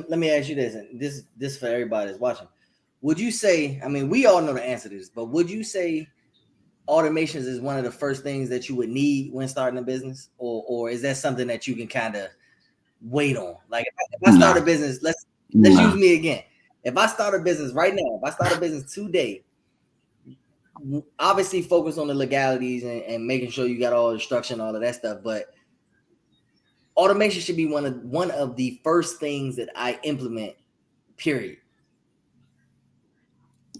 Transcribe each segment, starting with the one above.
let me ask you this, and this for everybody that's watching. Would you say? I mean, we all know the answer to this, but would you say automations is one of the first things that you would need when starting a business, or is that something that you can kind of wait on? Like if I start a Nah, business, let's use nah. me again. If I start a business right now, if I start a business today, obviously focus on the legalities and making sure you got all the structure and all of that stuff, but automation should be one of the first things that I implement. Period.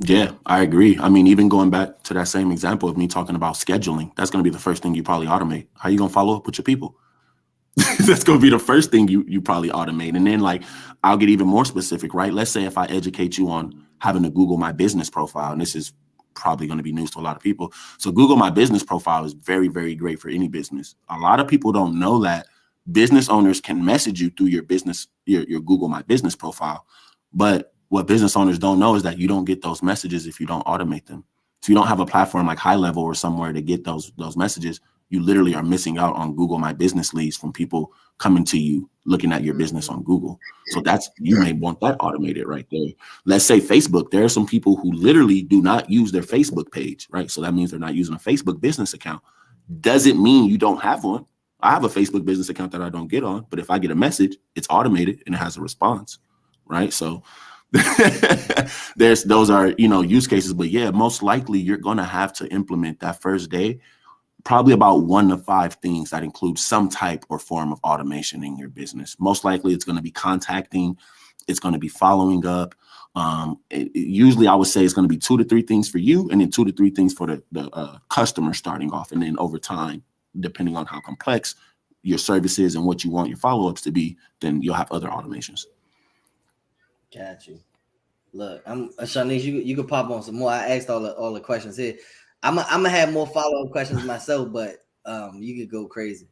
Yeah, I agree. I mean, even going back to that same example of me talking about scheduling, that's going to be the first thing you probably automate. How you going to follow up with your people? That's going to be the first thing you probably automate. And then, like, I'll get even more specific, right? Let's say if I educate you on having to Google My Business profile, and this is probably going to be news to a lot of people. So Google My Business profile is very, very great for any business. A lot of people don't know that business owners can message you through your business, your Google My Business profile. But what business owners don't know is that you don't get those messages if you don't automate them. So you don't have a platform like High Level or somewhere to get those messages. You literally are missing out on Google My Business leads from people coming to you, looking at your business on Google. So that's, you may want that automated right there. Let's say Facebook. There are some people who literally do not use their Facebook page, right? So that means they're not using a Facebook business account. Doesn't mean you don't have one. I have a Facebook business account that I don't get on, but if I get a message, it's automated and it has a response, right? So those are, use cases. But yeah, most likely you're going to have to implement that first day probably about 1 to 5 things that include some type or form of automation in your business. Most likely it's going to be contacting, it's going to be following up. Usually I would say it's going to be 2 to 3 things for you, and then 2 to 3 things for the customer starting off. And then over time, depending on how complex your service is and what you want your follow-ups to be, then you'll have other automations. Got you. Look, I'm Shanice. You could pop on some more. I asked all the questions here. I'm gonna have more follow up questions myself, but you could go crazy.